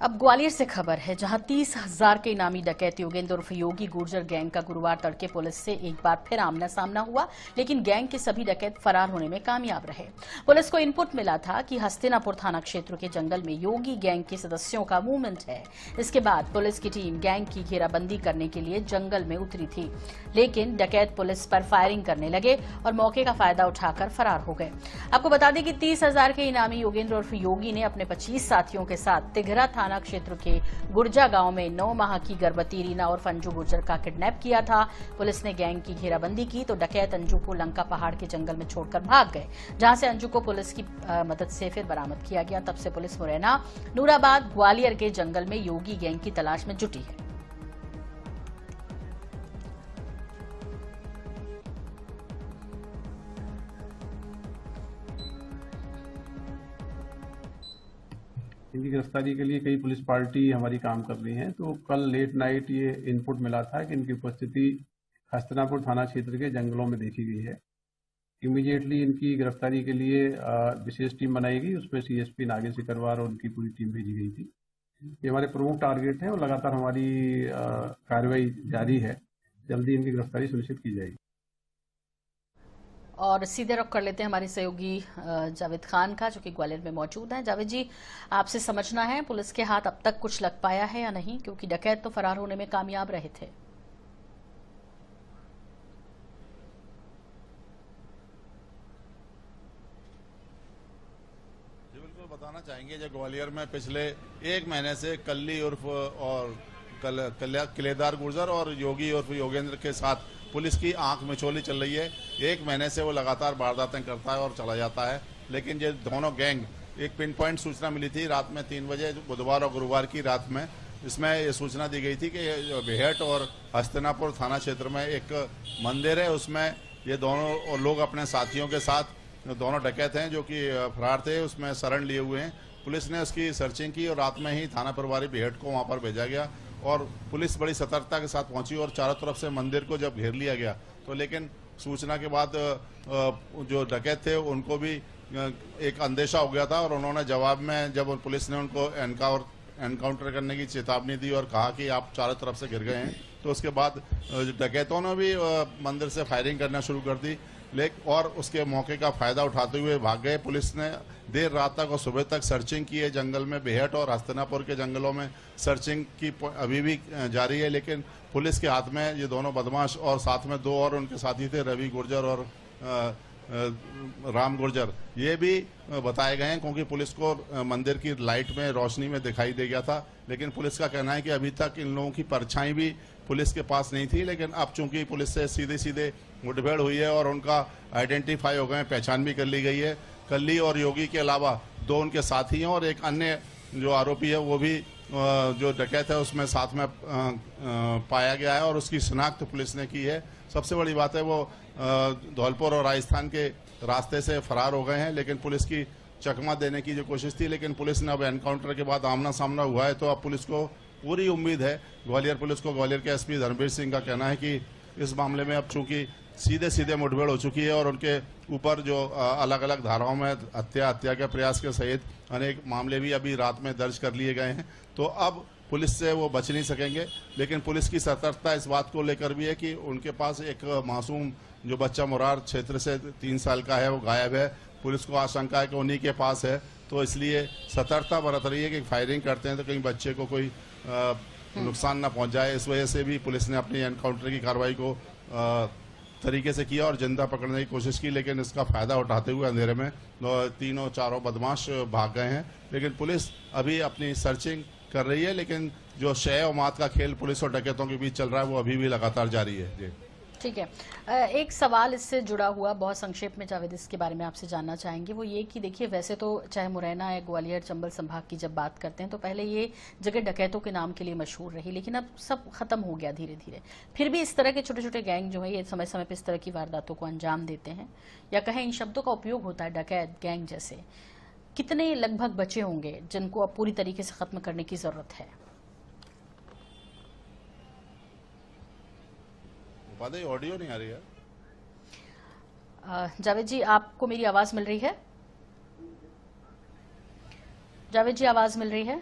अब ग्वालियर से खबर है, जहां 30,000 के इनामी डकैत योगेंद्र उर्फ योगी गुर्जर गैंग का गुरुवार तड़के पुलिस से एक बार फिर आमना सामना हुआ, लेकिन गैंग के सभी डकैत फरार होने में कामयाब रहे। पुलिस को इनपुट मिला था कि हस्तिनापुर थाना क्षेत्र के जंगल में योगी गैंग के सदस्यों का मूवमेंट है। इसके बाद पुलिस की टीम गैंग की घेराबंदी करने के लिए जंगल में उतरी थी, लेकिन डकैत पुलिस पर फायरिंग करने लगे और मौके का फायदा उठाकर फरार हो गए। आपको बता दें कि 30,000 के इनामी योगेंद्र उर्फ योगी ने अपने 25 साथियों के साथ तिघरा थाना क्षेत्र के गुर्जा गांव में 9 माह की गर्भवती रीना और अंजू गुर्जर का किडनैप किया था। पुलिस ने गैंग की घेराबंदी की तो डकैत अंजू को लंका पहाड़ के जंगल में छोड़कर भाग गए, जहां से अंजू को पुलिस की मदद से फिर बरामद किया गया। तब से पुलिस मुरैना, नूराबाद, ग्वालियर के जंगल में योगी गैंग की तलाश में जुटी है। इनकी गिरफ्तारी के लिए कई पुलिस पार्टी हमारी काम कर रही है। तो कल लेट नाइट ये इनपुट मिला था कि इनकी उपस्थिति हस्तिनापुर थाना क्षेत्र के जंगलों में देखी गई है। इमीडिएटली इनकी गिरफ्तारी के लिए विशेष टीम बनाई गई, उसमें सीएसपी नागेश सिकरवार और उनकी पूरी टीम भेजी गई थी। ये हमारे प्रमुख टारगेट है और लगातार हमारी कार्रवाई जारी है। जल्दी इनकी गिरफ्तारी सुनिश्चित की जाएगी। और सीधे रुख कर लेते हैं हमारे सहयोगी जावेद खान का, जो कि ग्वालियर में मौजूद हैं। जावेद जी, आपसे समझना है पुलिस के हाथ अब तक कुछ लग पाया है या नहीं, क्योंकि डकैत तो फरार होने में कामयाब रहे थे। जी बिल्कुल बताना चाहेंगे, जो ग्वालियर में पिछले एक महीने से कल्ली उर्फ और किलेदार गुर्जर और योगी उर्फ योगेंद्र के साथ पुलिस की आंख मिचौली चल रही है। एक महीने से वो लगातार वारदातें करता है और चला जाता है, लेकिन ये दोनों गैंग, एक पिन पॉइंट सूचना मिली थी रात में 3 बजे बुधवार और गुरुवार की रात में। इसमें ये सूचना दी गई थी कि बेहट और हस्तिनापुर थाना क्षेत्र में एक मंदिर है, उसमें ये दोनों लोग अपने साथियों के साथ, दोनों डकैत हैं जो कि फरार थे, उसमें शरण लिए हुए हैं। पुलिस ने उसकी सर्चिंग की और रात में ही थाना प्रभारी बेहट को वहाँ पर भेजा गया और पुलिस बड़ी सतर्कता के साथ पहुंची और चारों तरफ से मंदिर को जब घेर लिया गया तो लेकिन सूचना के बाद जो डकैत थे उनको भी एक अंदेशा हो गया था और उन्होंने जवाब में, जब पुलिस ने उनको एनकाउंटर करने की चेतावनी दी और कहा कि आप चारों तरफ से घिर गए हैं, तो उसके बाद डकैतों ने भी मंदिर से फायरिंग करना शुरू कर दी, और उसके मौके का फायदा उठाते हुए भाग गए। पुलिस ने देर रात तक और सुबह तक सर्चिंग की है जंगल में, बेहट और हस्तिनापुर के जंगलों में सर्चिंग की अभी भी जारी है, लेकिन पुलिस के हाथ में ये दोनों बदमाश और साथ में 2 और उनके साथी थे, रवि गुर्जर और राम गुर्जर, ये भी बताए गए हैं, क्योंकि पुलिस को मंदिर की लाइट में, रोशनी में दिखाई दे गया था। लेकिन पुलिस का कहना है कि अभी तक इन लोगों की परछाई भी पुलिस के पास नहीं थी, लेकिन अब चूंकि पुलिस से सीधे सीधे मुठभेड़ हुई है और उनका आइडेंटिफाई हो गए, पहचान भी कर ली गई है। कल्ली और योगी के अलावा 2 उनके साथी हैं और एक अन्य जो आरोपी है वो भी जो डकैत है उसमें साथ में पाया गया है और उसकी शिनाख्त पुलिस ने की है। सबसे बड़ी बात है वो धौलपुर और राजस्थान के रास्ते से फरार हो गए हैं, लेकिन पुलिस की चकमा देने की जो कोशिश थी, लेकिन पुलिस ने अब एनकाउंटर के बाद आमना सामना हुआ है, तो अब पुलिस को पूरी उम्मीद है, ग्वालियर पुलिस को, ग्वालियर के एसपी धर्मवीर सिंह का कहना है कि इस मामले में अब चूंकि सीधे मुठभेड़ हो चुकी है और उनके ऊपर जो अलग अलग धाराओं में हत्या के प्रयास के सहित अनेक मामले भी अभी रात में दर्ज कर लिए गए हैं, तो अब पुलिस से वो बच नहीं सकेंगे। लेकिन पुलिस की सतर्कता इस बात को लेकर भी है कि उनके पास एक मासूम जो बच्चा मुरार क्षेत्र से 3 साल का है वो गायब है। पुलिस को आशंका है कि उन्हीं के पास है, तो इसलिए सतर्कता बरत रही है कि फायरिंग करते हैं तो कहीं बच्चे को कोई नुकसान ना पहुंच जाए। इस वजह से भी पुलिस ने अपनी एनकाउंटर की कार्रवाई को तरीके से किया और जिंदा पकड़ने की कोशिश की, लेकिन इसका फायदा उठाते हुए अंधेरे में 3-4 बदमाश भाग गए हैं। लेकिन पुलिस अभी अपनी सर्चिंग कर रही है, लेकिन जो शय और मात का खेल पुलिस और डकैतों के बीच चल रहा है वो अभी भी लगातार जारी है। जी ठीक है। एक सवाल इससे जुड़ा हुआ, बहुत संक्षेप में जावेद इसके बारे में आपसे जानना चाहेंगे, वो ये कि देखिए, वैसे तो चाहे मुरैना या ग्वालियर चंबल संभाग की जब बात करते हैं तो पहले ये जगह डकैतों के नाम के लिए मशहूर रही, लेकिन अब सब खत्म हो गया धीरे धीरे। फिर भी इस तरह के छोटे छोटे गैंग जो है ये समय समय पर इस तरह की वारदातों को अंजाम देते हैं, या कहें इन शब्दों का उपयोग होता है, डकैत गैंग जैसे। कितने लगभग बचे होंगे जिनको अब पूरी तरीके से खत्म करने की जरूरत है? ऑडियो नहीं आ रही है। जावेद जी, आपको मेरी आवाज मिल रही है? जावेद जी, आवाज मिल रही है?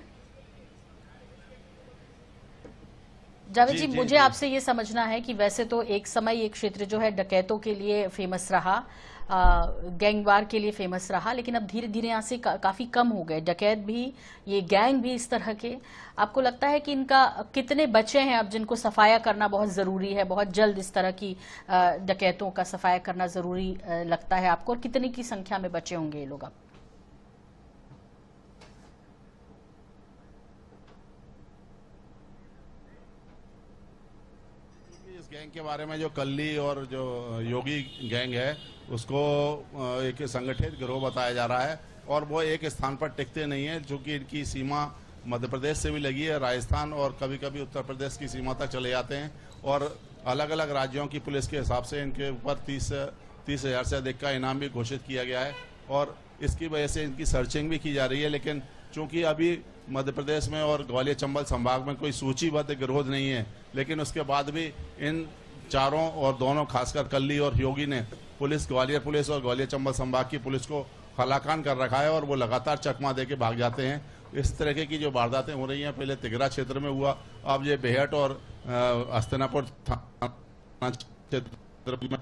जावेद जी, जी, मुझे जी। आपसे ये समझना है कि वैसे तो एक समय ये क्षेत्र जो है डकैतों के लिए फेमस रहा, गैंगवार के लिए फेमस रहा, लेकिन अब धीरे धीरे यहाँ से काफी कम हो गए डकैत भी, ये गैंग भी इस तरह के। आपको लगता है कि इनका कितने बचे हैं अब जिनको सफाया करना बहुत जरूरी है, बहुत जल्द इस तरह की डकैतों का सफाया करना जरूरी लगता है आपको, और कितने की संख्या में बचे होंगे ये लोग अब? इस गैंग के बारे में जो कल्ली और जो योगी गैंग है उसको एक संगठित गिरोह बताया जा रहा है, और वो एक स्थान पर टिकते नहीं है, क्योंकि इनकी सीमा मध्य प्रदेश से भी लगी है, राजस्थान और कभी कभी उत्तर प्रदेश की सीमा तक चले जाते हैं, और अलग अलग राज्यों की पुलिस के हिसाब से इनके ऊपर 30,000 से अधिक का इनाम भी घोषित किया गया है, और इसकी वजह से इनकी सर्चिंग भी की जा रही है। लेकिन चूंकि अभी मध्य प्रदेश में और ग्वालियर चंबल संभाग में कोई सूचीबद्ध गिरोह नहीं है, लेकिन उसके बाद भी इन चारों और दोनों खासकर कल्ली और योगी ने ग्वालियर पुलिस और ग्वालियर चंबल संभाग की पुलिस को हलाकान कर रखा है, और वो लगातार चकमा दे के भाग जाते हैं। इस तरह की जो वारदातें हो रही हैं, पहले तिगरा क्षेत्र में हुआ, अब ये बेहट और हस्तिनापुर थाना क्षेत्र में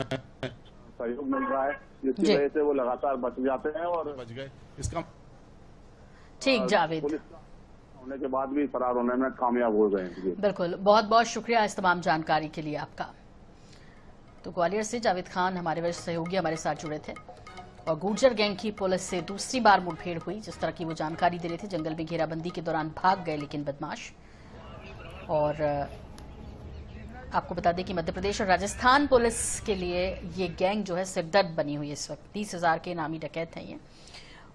सहयोग मिल रहा है, जिसकी वजह से वो लगातार बच जाते हैं और बच गए। इसका ठीक जावेद, पुलिस होने के बाद भी फरार होने में कामयाब हो गए हैं। बिल्कुल, बहुत बहुत शुक्रिया इस तमाम जानकारी के लिए आपका। तो ग्वालियर से जावेद खान हमारे वरिष्ठ सहयोगी हमारे साथ जुड़े थे, और गुर्जर गैंग की पुलिस से दूसरी बार मुठभेड़ हुई, जिस तरह की वो जानकारी दे रहे थे। जंगल में घेराबंदी के दौरान भाग गए लेकिन बदमाश। और आपको बता दें कि मध्य प्रदेश और राजस्थान पुलिस के लिए ये गैंग जो है सिरदर्द बनी हुई है इस वक्त। 30,000 के इनामी डकैत हैं ये,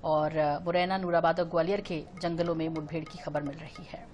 और मुरैना, नूराबाद और ग्वालियर के जंगलों में मुठभेड़ की खबर मिल रही है।